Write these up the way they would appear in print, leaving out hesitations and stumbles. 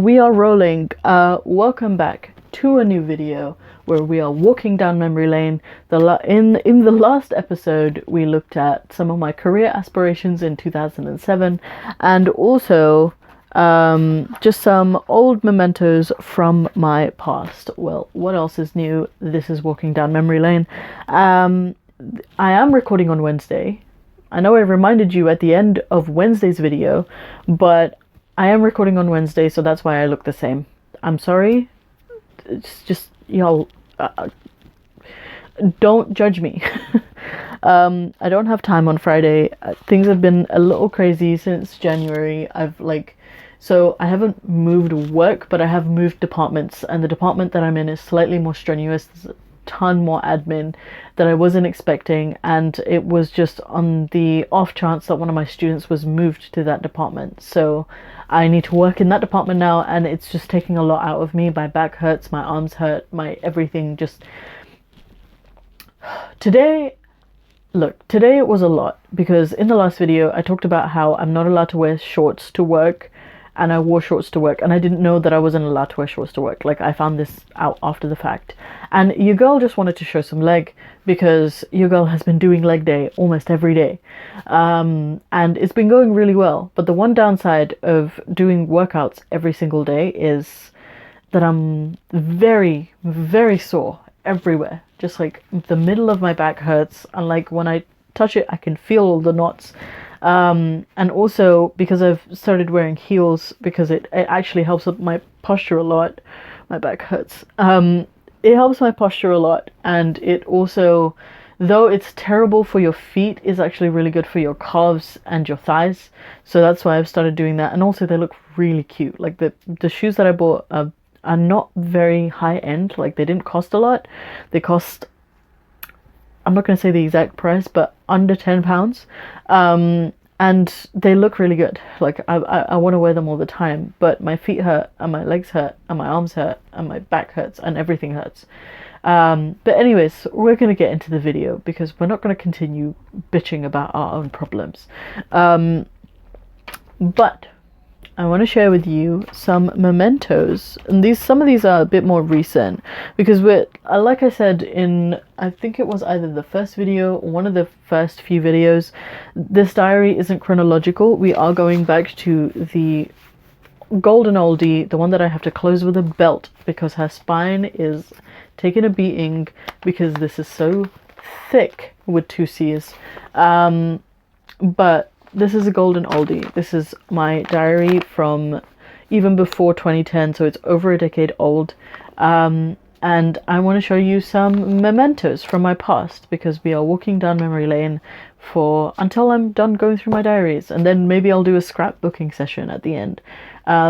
we are rolling. Welcome back to a new video where we are walking down memory lane. In the last episode, we looked at some of my career aspirations in 2007, and also just some old mementos from my past. Well, what else is new? This is walking down memory lane. I am recording on Wednesday. I know I reminded you at the end of Wednesday's video, but I am recording on Wednesday, so that's why I look the same. I'm sorry. It's just, y'all, don't judge me. I don't have time on Friday. Things have been a little crazy since January. So I haven't moved work, but I have moved departments, and the department that I'm in is slightly more strenuous. There's a ton more admin that I wasn't expecting, and it was just on the off chance that one of my students was moved to that department. So I need to work in that department now, and it's just taking a lot out of me. My back hurts, my arms hurt, my everything just... Today it was a lot, because in the last video I talked about how I'm not allowed to wear shorts to work, and I wore shorts to work, and I didn't know that I wasn't allowed to wear shorts to work. Like, I found this out after the fact. And your girl just wanted to show some leg, because your girl has been doing leg day almost every day. And it's been going really well. But the one downside of doing workouts every single day is that I'm very, very sore everywhere. Just like the middle of my back hurts, and like when I touch it, I can feel all the knots. And also because I've started wearing heels, because it actually helps with my posture a lot. My back hurts. It helps my posture a lot, and it also, though it's terrible for your feet, is actually really good for your calves and your thighs. So that's why I've started doing that. And also they look really cute. Like the shoes that I bought are not very high end. Like, they didn't cost a lot. They cost, I'm not going to say the exact price, but under £10. And they look really good. Like, I want to wear them all the time, but my feet hurt, and my legs hurt, and my arms hurt, and my back hurts, and everything hurts. But anyways, we're going to get into the video, because we're not going to continue bitching about our own problems. But I want to share with you some mementos, and some of these are a bit more recent, because like I said in, I think it was either the first video or one of the first few videos, this diary isn't chronological. We are going back to the golden oldie, the one that I have to close with a belt, because her spine is taking a beating, because this is so thick with two C's. But this is a golden oldie. This is my diary from even before 2010, so it's over a decade old. And I want to show you some mementos from my past, because we are walking down memory lane until I'm done going through my diaries, and then maybe I'll do a scrapbooking session at the end,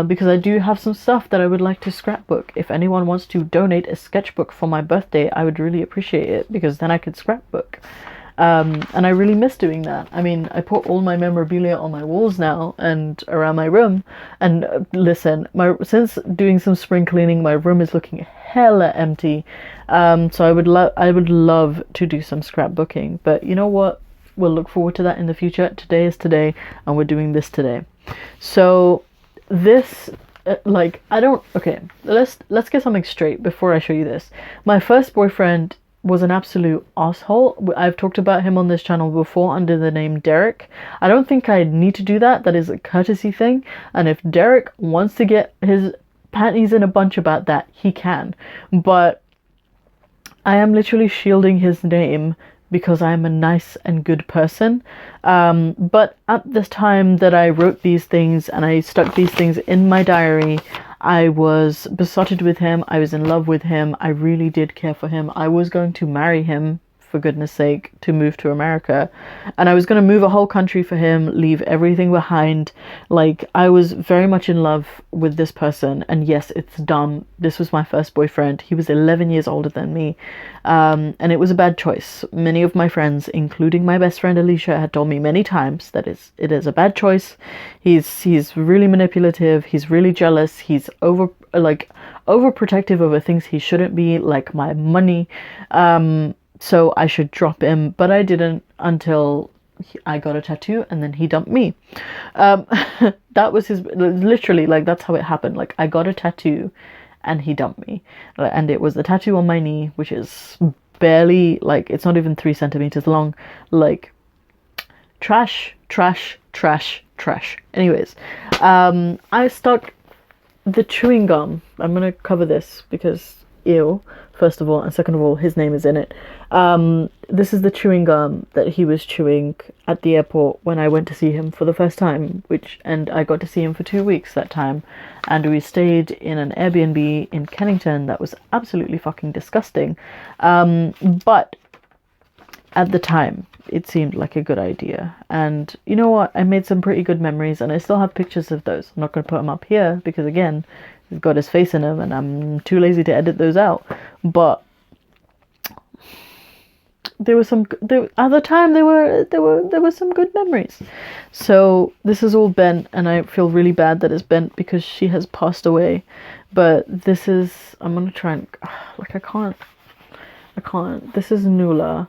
because I do have some stuff that I would like to scrapbook. If anyone wants to donate a sketchbook for my birthday, I would really appreciate it, because then I could scrapbook. And I really miss doing that. I mean, I put all my memorabilia on my walls now and around my room, and listen, since doing some spring cleaning, my room is looking hella empty. So I would love to do some scrapbooking, but you know what? We'll look forward to that in the future. Today is today, and we're doing this today. So this, okay, let's get something straight before I show you this. My first boyfriend was an absolute asshole. I've talked about him on this channel before under the name Derek. I don't think I need to do that. That is a courtesy thing. And if Derek wants to get his panties in a bunch about that, he can. But I am literally shielding his name because I am a nice and good person. But at this time that I wrote these things and I stuck these things in my diary, I was besotted with him. I was in love with him. I really did care for him. I was going to marry him, for goodness sake, to move to America. And I was going to move a whole country for him, leave everything behind. Like, I was very much in love with this person. And yes, it's dumb. This was my first boyfriend. He was 11 years older than me. And it was a bad choice. Many of my friends, including my best friend Alicia, had told me many times that it is a bad choice. He's really manipulative. He's really jealous. He's overprotective over things he shouldn't be, like my money. So I should drop him, but I didn't until I got a tattoo and then he dumped me. That was his, literally, like, that's how it happened. Like, I got a tattoo and he dumped me. And it was the tattoo on my knee, which is barely, like, it's not even 3 centimeters long. Like, trash, trash, trash, trash. Anyways, I stuck the chewing gum. I'm gonna cover this because ew, first of all, and second of all, his name is in it. This is the chewing gum that he was chewing at the airport when I went to see him for the first time, and I got to see him for 2 weeks that time, and we stayed in an Airbnb in Kennington that was absolutely fucking disgusting. But at the time, it seemed like a good idea. And you know what? I made some pretty good memories, and I still have pictures of those. I'm not going to put them up here because, again, he's got his face in them, and I'm too lazy to edit those out. But there were some. At the time, there were some good memories. So this is all bent, and I feel really bad that it's bent because she has passed away. But this is. I'm gonna try and like I can't. This is Nula.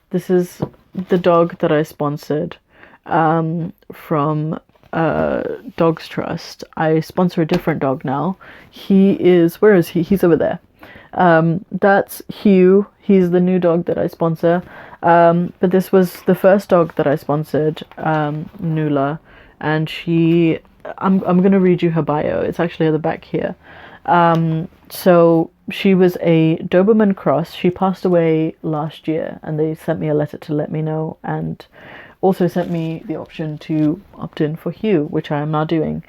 This is the dog that I sponsored from Dogs Trust. I sponsor a different dog now. He is, where is he? He's over there. That's Hugh. He's the new dog that I sponsor. But this was the first dog that I sponsored, Nula, and I'm gonna read you her bio. It's actually at the back here. So she was a Doberman cross. She passed away last year, and they sent me a letter to let me know, and also sent me the option to opt in for Hugh, which I am now doing.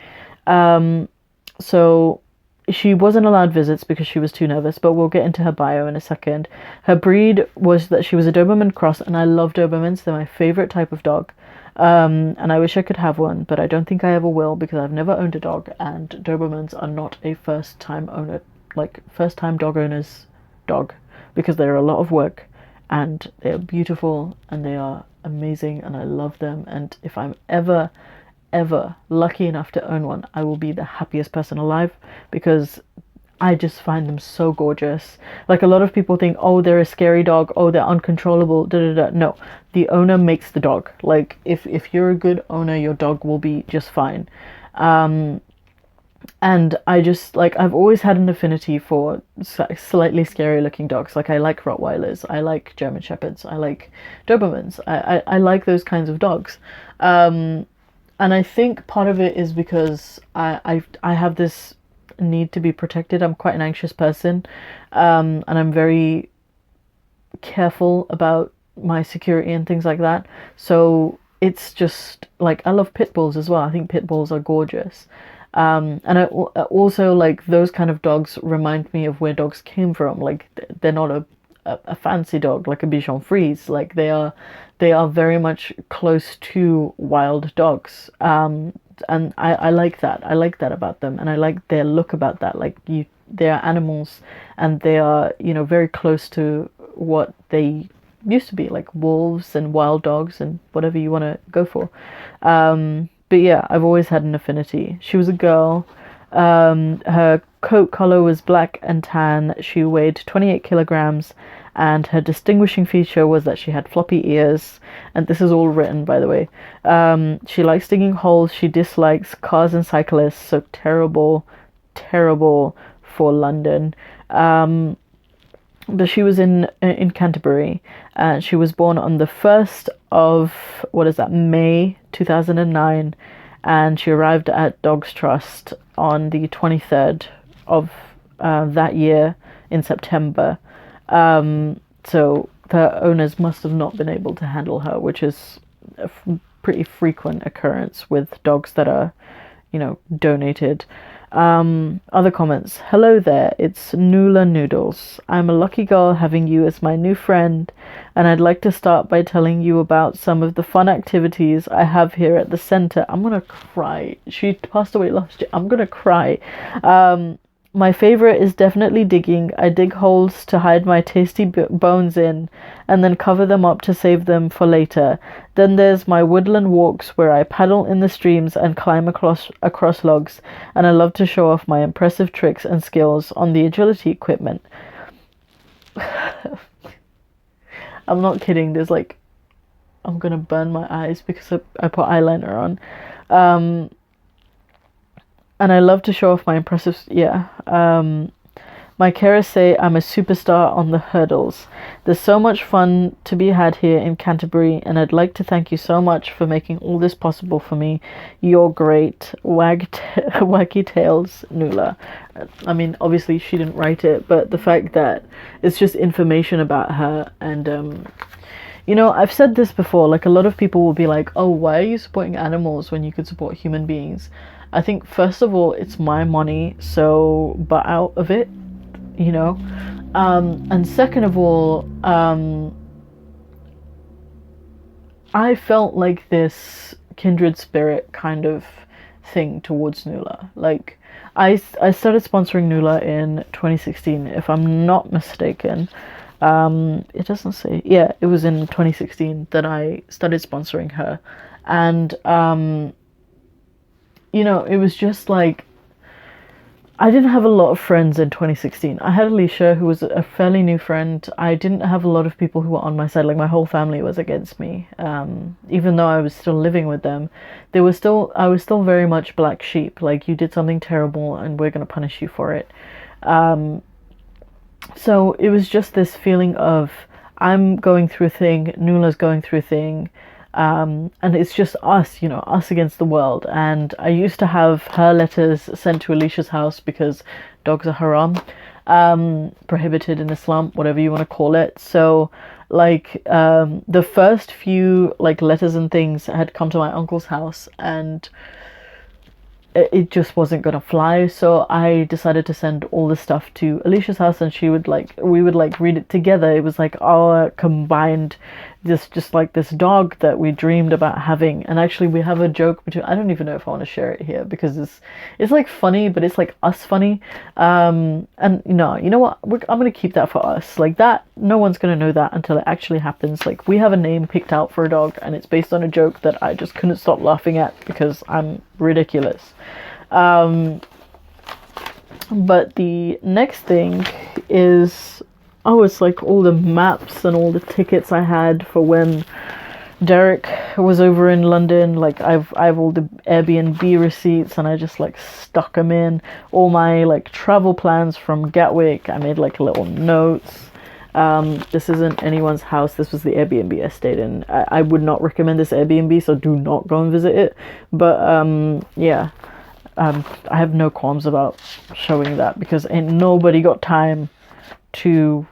So she wasn't allowed visits because she was too nervous, but we'll get into her bio in a second. Her breed was that she was a Doberman cross, and I love Dobermans. They're my favorite type of dog. And I wish I could have one, but I don't think I ever will because I've never owned a dog, and Dobermans are not a first-time dog owner's dog, because they're a lot of work, and they're beautiful, and they are amazing, and I love them, and if I'm ever lucky enough to own one, I will be the happiest person alive, because I just find them so gorgeous. Like, a lot of people think, oh, they're a scary dog, oh, they're uncontrollable, No, the owner makes the dog. Like, if you're a good owner, your dog will be just fine. And I just, like, I've always had an affinity for slightly scary looking dogs. Like, I like Rottweilers, I like German Shepherds, I like Dobermans, I like those kinds of dogs. And I think part of it is because I have this need to be protected. I'm quite an anxious person, and I'm very careful about my security and things like that. So it's just, like, I love pit bulls as well. I think pit bulls are gorgeous. And I also, like, those kind of dogs remind me of where dogs came from. Like, they're not a fancy dog like a Bichon Frise. Like, they are very much close to wild dogs. And I like that. I like that about them, and I like their look about that. Like, they are animals, and they are, very close to what they used to be, like wolves and wild dogs and whatever you want to go for. But yeah, I've always had an affinity. She was a girl. Her coat color was black and tan. She weighed 28 kilograms, and her distinguishing feature was that she had floppy ears. And this is all written, by the way. She likes digging holes. She dislikes cars and cyclists. So terrible for London. But she was in Canterbury, and she was born on the 1st of, May 2009, and she arrived at Dogs Trust on the 23rd of that year in September. So the owners must have not been able to handle her, which is a pretty frequent occurrence with dogs that are, donated. Other comments. Hello there, it's Nula Noodles. I'm a lucky girl having you as my new friend, and I'd like to start by telling you about some of the fun activities I have here at the center. I'm gonna cry. She passed away last year. I'm gonna cry. My favorite is definitely digging. I dig holes to hide my tasty bones in, and then cover them up to save them for later. Then there's my woodland walks where I paddle in the streams and climb across logs, and I love to show off my impressive tricks and skills on the agility equipment. I'm not kidding. There's like I'm gonna burn my eyes because I put eyeliner on. Um, and I love to show off my impressive, yeah. My carers say I'm a superstar on the hurdles. There's so much fun to be had here in Canterbury, and I'd like to thank you so much for making all this possible for me. You're great. Wacky Tales, Nuala. I mean, obviously she didn't write it, but the fact that it's just information about her. And you know, I've said this before, like a lot of people will be like, oh, why are you supporting animals when you could support human beings? I think first of all, it's my money, so butt out of it, you know. And second of all, I felt like this kindred spirit kind of thing towards Nuala. Like, I started sponsoring Nuala in 2016, if I'm not mistaken. It doesn't say. Yeah, it was in 2016 that I started sponsoring her. And, you know, it was just like, I didn't have a lot of friends in 2016. I had Alicia, who was a fairly new friend. I didn't have a lot of people who were on my side. Like, my whole family was against me. Even though I was still living with them, I was still very much black sheep. Like, you did something terrible and we're going to punish you for it. So it was just this feeling of, I'm going through a thing, Nuala's going through a thing, and it's just us, you know, us against the world. And I used to have her letters sent to Alicia's house because dogs are haram, prohibited in Islam, whatever you want to call it. So, like, the first few, like, letters and things had come to my uncle's house, and it just wasn't gonna fly. So I decided to send all the stuff to Alicia's house, and we would like read it together. It was like our combined, just like this dog that we dreamed about having. And actually we have a joke between, I don't even know if I want to share it here because it's like funny, but it's like us funny. And you know what, I'm gonna keep that for us. Like, that, no one's gonna know that until it actually happens. Like, we have a name picked out for a dog, and it's based on a joke that I just couldn't stop laughing at because I'm ridiculous. But the next thing is, it's like all the maps and all the tickets I had for when Derek was over in London. Like, I've all the Airbnb receipts, and I just like stuck them in. All my like travel plans from Gatwick, I made like little notes. This isn't anyone's house. This was the Airbnb I stayed in. I would not recommend this Airbnb, so do not go and visit it. But yeah. I have no qualms about showing that because ain't nobody got time to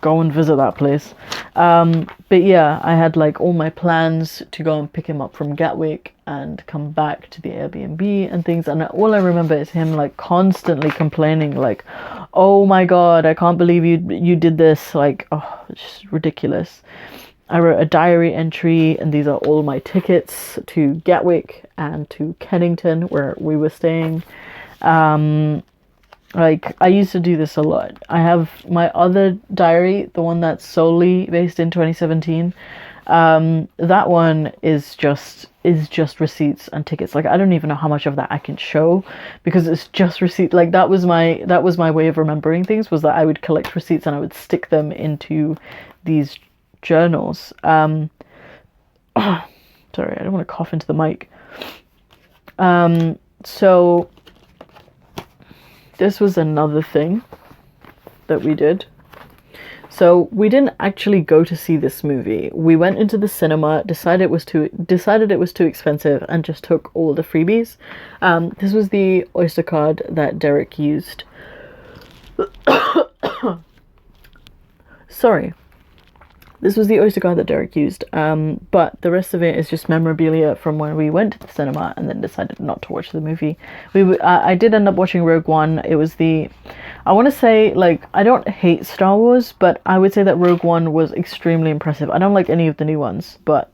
go and visit that place. But yeah, I had like all my plans to go and pick him up from Gatwick and come back to the Airbnb and things. And all I remember is him like constantly complaining, like, oh my God, I can't believe you did this. Like, oh, it's just ridiculous. I wrote a diary entry, and these are all my tickets to Gatwick and to Kennington, where we were staying. Like, I used to do this a lot. I have my other diary, the one that's solely based in 2017. That one is just receipts and tickets. Like, I don't even know how much of that I can show because it's just receipt. Like, that was my way of remembering things, was that I would collect receipts and I would stick them into these journals. Sorry, I don't want to cough into the mic. So this was another thing that we did. So we didn't actually go to see this movie. We went into the cinema, decided it was too expensive, and just took all the freebies. This was the Oyster card that Derek used. Sorry. This was the Oyster card that Derek used, but the rest of it is just memorabilia from when we went to the cinema and then decided not to watch the movie. I did end up watching Rogue One. It was I want to say, like, I don't hate Star Wars, but I would say that Rogue One was extremely impressive. I don't like any of the new ones, but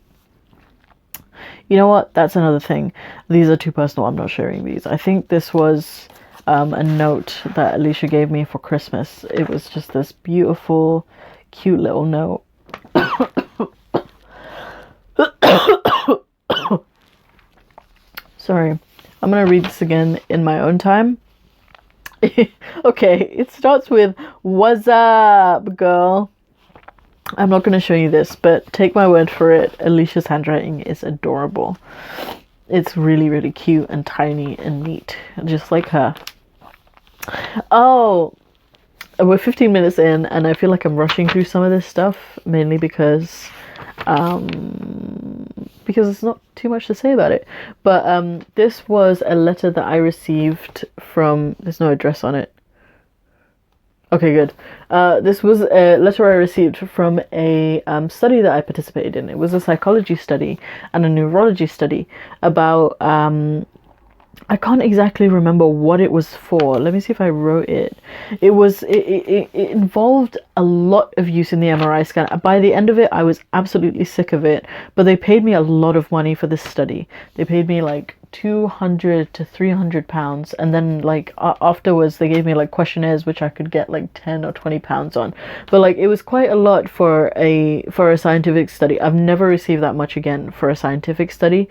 you know what? That's another thing. These are too personal. I'm not sharing these. I think this was a note that Alicia gave me for Christmas. It was just this beautiful, cute little note. Sorry, I'm gonna read this again in my own time. Okay, it starts with, "What's up, girl?" I'm not going to show you this, but take my word for it, Alicia's handwriting is adorable. It's really, really cute and tiny and neat, just like her. Oh, we're 15 minutes in, and I feel like I'm rushing through some of this stuff, mainly because there's not too much to say about it. But this was a letter that I received from... There's no address on it. Okay, good. This was a letter I received from a study that I participated in. It was a psychology study and a neurology study about... I can't exactly remember what it was for. Let me see if I wrote it. It involved a lot of use in the MRI scan. By the end of it, I was absolutely sick of it. But they paid me a lot of money for this study. They paid me like £200 to £300, and then like afterwards they gave me like questionnaires which I could get like £10 or £20 on. But like it was quite a lot for a scientific study. I've never received that much again for a scientific study.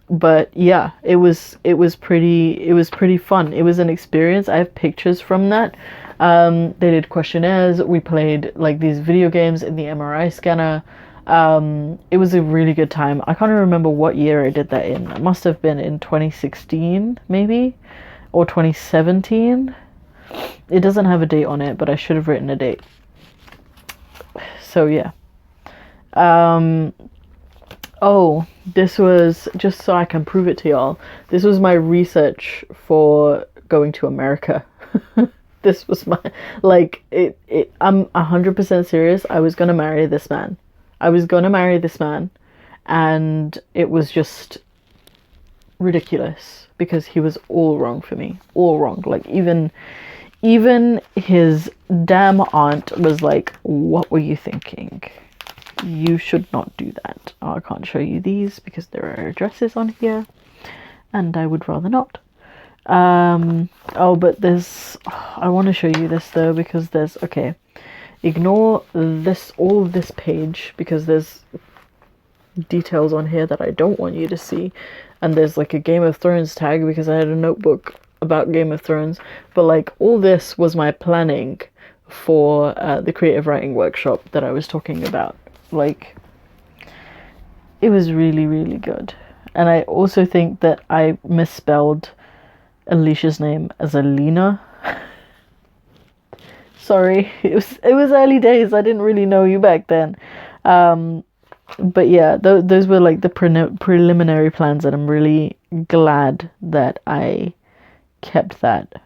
But yeah, it was pretty fun. It was an experience. I have pictures from that. They did questionnaires. We played like these video games in the MRI scanner. It was a really good time. I can't remember what year I did that in. It must have been in 2016 maybe, or 2017. It doesn't have a date on it, but I should have written a date. So yeah. Oh, this was, just so I can prove it to y'all, this was my research for going to America. This was my, like, I'm 100% serious. I was gonna marry this man. And it was just ridiculous because he was all wrong for me. All wrong. Like, even his damn aunt was like, what were you thinking? You should not do that. Oh, I can't show you these because there are addresses on here, and I would rather not. Oh, but there's... I want to show you this though, because there's... Okay, ignore this, all of this page, because there's details on here that I don't want you to see. And there's like a Game of Thrones tag because I had a notebook about Game of Thrones. But like all this was my planning for the creative writing workshop that I was talking about. Like, it was really, really good. And I also think that I misspelled Alicia's name as Alina. Sorry, it was early days. I didn't really know you back then. But yeah, those were like the preliminary plans, and I'm really glad that I kept that.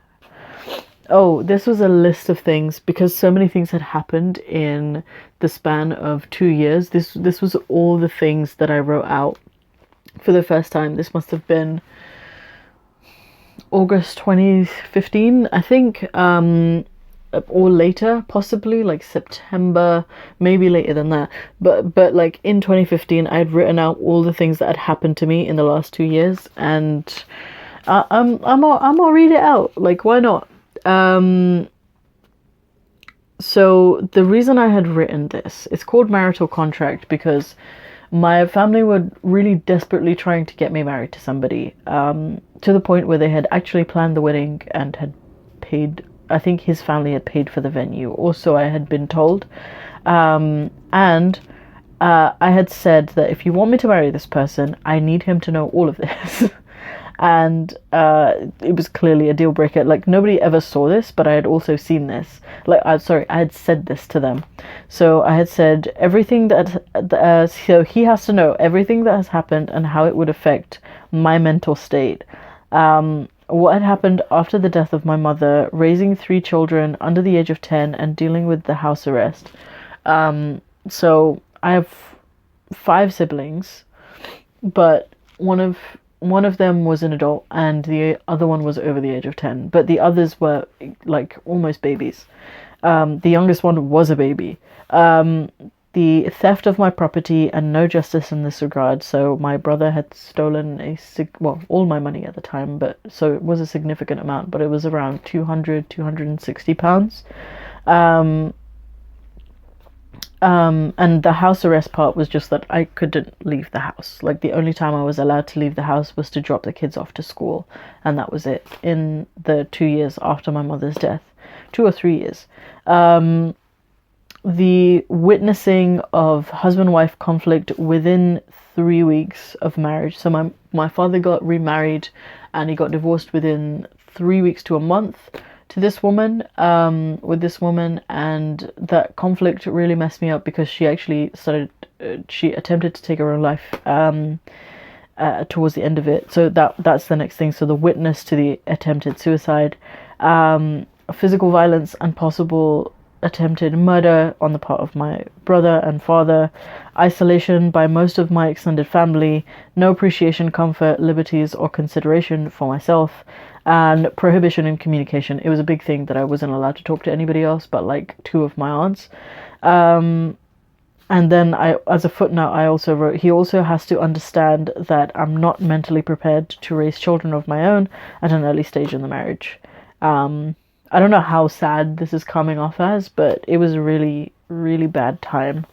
Oh, this was a list of things because so many things had happened in the span of 2 years. This was all the things that I wrote out for the first time. This must have been August 2015, I think, or later, possibly like September, maybe later than that. But like in 2015, I had written out all the things that had happened to me in the last 2 years, and I'm gonna read it out. Like, why not? So the reason I had written this, it's called Marital Contract, because my family were really desperately trying to get me married to somebody, to the point where they had actually planned the wedding and had paid, I think his family had paid for the venue, or so I had been told. And I had said that if you want me to marry this person, I need him to know all of this. And it was clearly a deal breaker. Like, nobody ever saw this, but I had also seen this. Like, I had said this to them. So I had said everything that so he has to know everything that has happened and how it would affect my mental state. What had happened after the death of my mother, raising 3 children under the age of 10, and dealing with the house arrest. So I have 5 siblings, but one of them was an adult and the other one was over the age of 10, but the others were like almost babies. The youngest one was a baby. The theft of my property and no justice in this regard. So my brother had stolen all my money at the time, but so it was a significant amount, but it was around £260. And the house arrest part was just that I couldn't leave the house. Like, the only time I was allowed to leave the house was to drop the kids off to school, and that was it in the 2 years after my mother's death. 2 or 3 years. the witnessing of husband-wife conflict within 3 weeks of marriage. So my father got remarried and he got divorced within 3 weeks to a month to this woman, with this woman, and that conflict really messed me up because she actually she attempted to take her own life towards the end of it. So that's the next thing. So the witness to the attempted suicide, physical violence and possible attempted murder on the part of my brother and father, isolation by most of my extended family, no appreciation, comfort, liberties or consideration for myself, and prohibition in communication. It was a big thing that I wasn't allowed to talk to anybody else but like two of my aunts. And then as a footnote, I also wrote, he also has to understand that I'm not mentally prepared to raise children of my own at an early stage in the marriage. I don't know how sad this is coming off as, but it was a really, really bad time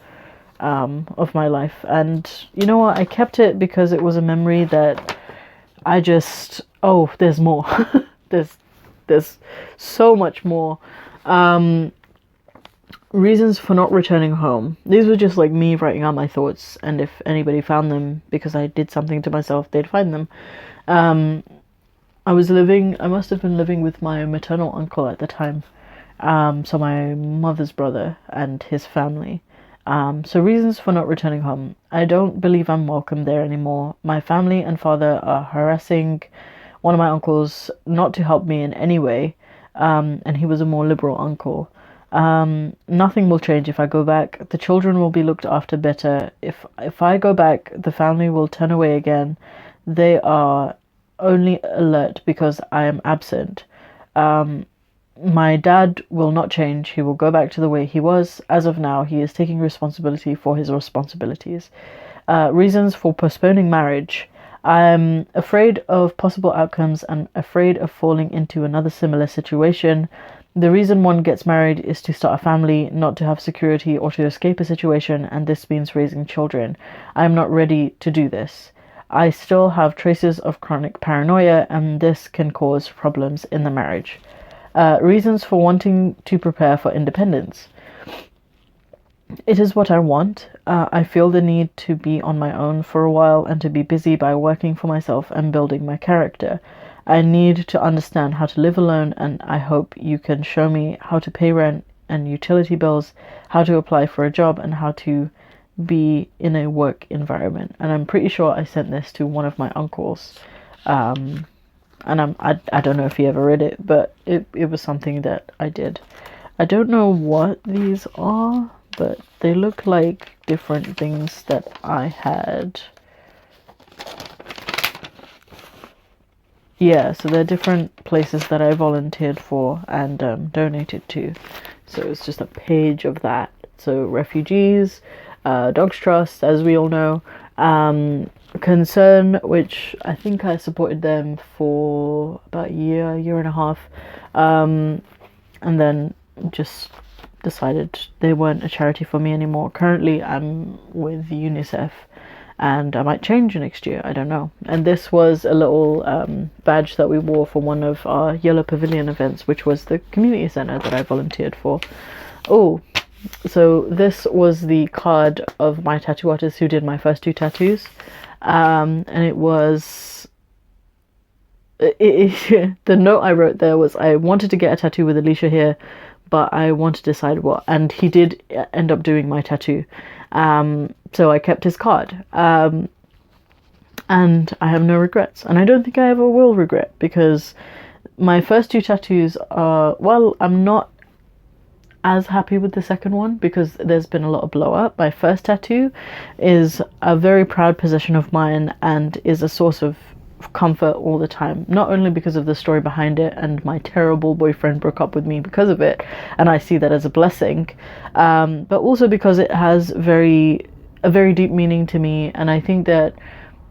of my life. And you know what? I kept it because it was a memory that I just, there's more. there's so much more. Reasons for not returning home. These were just like me writing out my thoughts, and if anybody found them because I did something to myself, they'd find them. I must have been living with my maternal uncle at the time, so my mother's brother and his family. So reasons for not returning home. I don't believe I'm welcome there anymore. My family and father are harassing one of my uncles not to help me in any way, and he was a more liberal uncle. Nothing will change if I go back. The children will be looked after better. If I go back, the family will turn away again. They are only alert because I am absent. My dad will not change. He will go back to the way he was. As of now, he is taking responsibility for his responsibilities. Reasons for postponing marriage. I'm afraid of possible outcomes and afraid of falling into another similar situation. The reason one gets married is to start a family, not to have security or to escape a situation, and this means raising children. I am not ready to do this. I still have traces of chronic paranoia, and this can cause problems in the marriage. Reasons for wanting to prepare for independence. It is what I want. I feel the need to be on my own for a while and to be busy by working for myself and building my character. I need to understand how to live alone, and I hope you can show me how to pay rent and utility bills, how to apply for a job, and how to be in a work environment. And I'm pretty sure I sent this to one of my uncles, and I don't know if he ever read it, but it was something that I did. I don't know what these are, but they look like different things that I had. Yeah, so they're different places that I volunteered for and donated to. So it's just a page of that. So refugees, Dogs Trust, as we all know, Concern, which I think I supported them for about a year and a half, and then just decided they weren't a charity for me anymore. Currently I'm with UNICEF, and I might change next year, I don't know. And this was a little badge that we wore for one of our Yellow Pavilion events, which was the community centre that I volunteered for. So this was the card of my tattoo artist who did my first two tattoos, and it was the note I wrote there was, I wanted to get a tattoo with Alicia here, but I want to decide what, and he did end up doing my tattoo. So I kept his card, and I have no regrets, and I don't think I ever will regret, because my first two tattoos are, well, I'm not as happy with the second one because there's been a lot of blow up. My first tattoo is a very proud possession of mine and is a source of comfort all the time, not only because of the story behind it, and my terrible boyfriend broke up with me because of it, and I see that as a blessing, but also because it has a very deep meaning to me, and I think that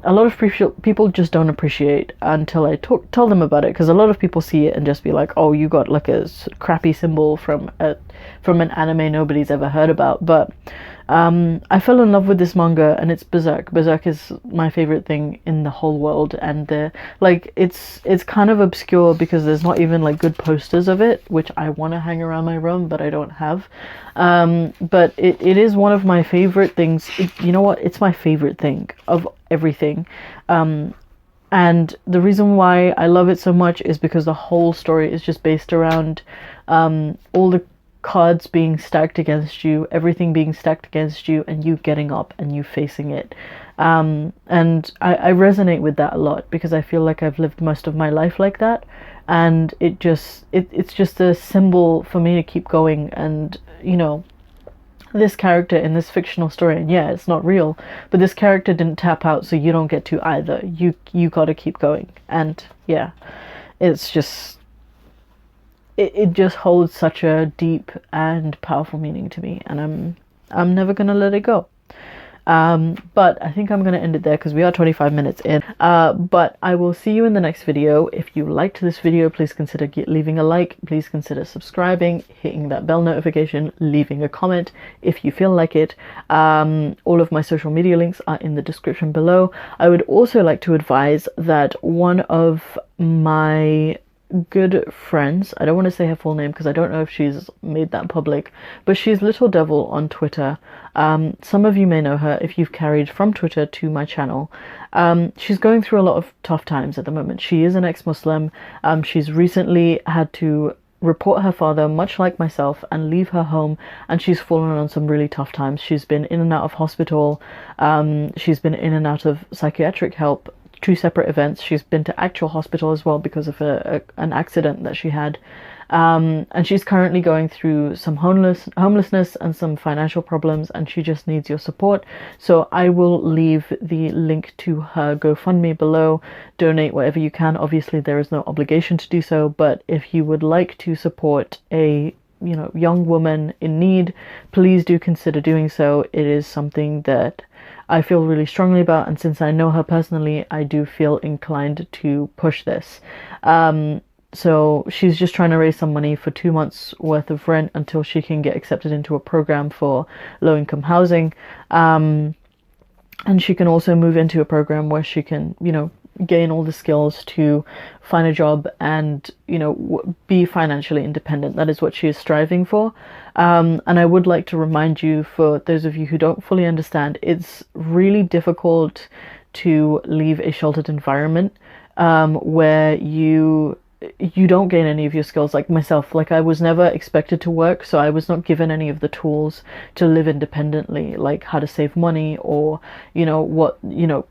a lot of people just don't appreciate until I tell them about it, because a lot of people see it and just be like, oh, you got like a crappy symbol from an anime nobody's ever heard about. But I fell in love with this manga, and it's Berserk. Berserk is my favorite thing in the whole world, and like it's kind of obscure because there's not even like good posters of it, which I want to hang around my room, but I don't have. But it is one of my favorite things. You know what? It's my favorite thing of everything. And the reason why I love it so much is because the whole story is just based around all the cards being stacked against you, everything being stacked against you, and you getting up and you facing it. And I resonate with that a lot because I feel like I've lived most of my life like that, and it's just a symbol for me to keep going. And this character in this fictional story, and yeah, it's not real, but this character didn't tap out, so you don't get to either. You gotta keep going. And yeah, it's just it just holds such a deep and powerful meaning to me, and I'm never gonna let it go. But I think I'm going to end it there because we are 25 minutes in. But I will see you in the next video. If you liked this video, please consider leaving a like. Please consider subscribing, hitting that bell notification, leaving a comment if you feel like it. All of my social media links are in the description below. I would also like to advise that one of my good friends, I don't want to say her full name because I don't know if she's made that public, but she's Little Devil on Twitter. Some of you may know her if you've carried from Twitter to my channel. She's going through a lot of tough times at the moment. She is an ex-Muslim. She's recently had to report her father, much like myself, and leave her home, and she's fallen on some really tough times. She's been in and out of hospital. She's been in and out of psychiatric help, 2 separate events. She's been to actual hospital as well because of an accident that she had. And she's currently going through some homelessness and some financial problems, and she just needs your support. So I will leave the link to her GoFundMe below. Donate whatever you can. Obviously there is no obligation to do so, but if you would like to support a young woman in need, please do consider doing so. It is something that I feel really strongly about, and since I know her personally, I do feel inclined to push this. So she's just trying to raise some money for 2 months worth of rent until she can get accepted into a program for low-income housing. And she can also move into a program where she can, gain all the skills to find a job and, be financially independent. That is what she is striving for. And I would like to remind you, for those of you who don't fully understand, it's really difficult to leave a sheltered environment where you don't gain any of your skills. Like myself, like I was never expected to work, so I was not given any of the tools to live independently, like how to save money or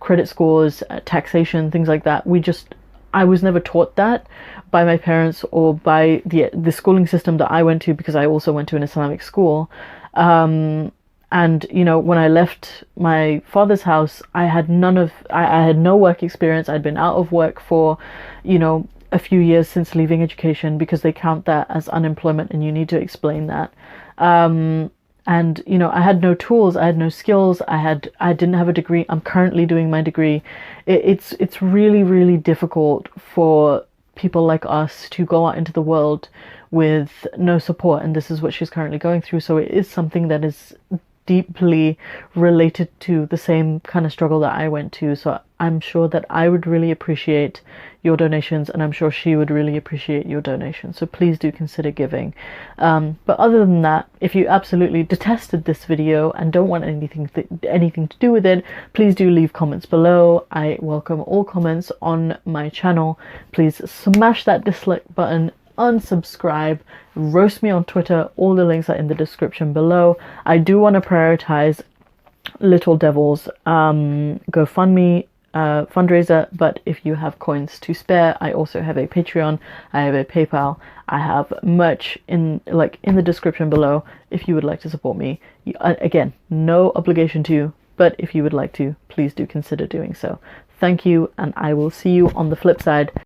credit scores, taxation, things like that. I was never taught that by my parents or by the schooling system that I went to, because I also went to an Islamic school. And when I left my father's house, I had no work experience. I'd been out of work for a few years since leaving education, because they count that as unemployment and you need to explain that. And I had no tools, I had no skills, I didn't have a degree. I'm currently doing my degree. It's really, really difficult for people like us to go out into the world with no support, and this is what she's currently going through. So it is something that is deeply related to the same kind of struggle that I went to. So I'm sure that I would really appreciate your donations, and I'm sure she would really appreciate your donations. So please do consider giving. But other than that, if you absolutely detested this video and don't want anything to do with it, please do leave comments below. I welcome all comments on my channel. Please smash that dislike button, unsubscribe, roast me on Twitter. All the links are in the description below. I do want to prioritize Little Devil's GoFundMe fundraiser, but if you have coins to spare, I also have a Patreon, I have a PayPal, I have merch in the description below if you would like to support me. Again, no obligation to, but if you would like to, please do consider doing so. Thank you, and I will see you on the flip side.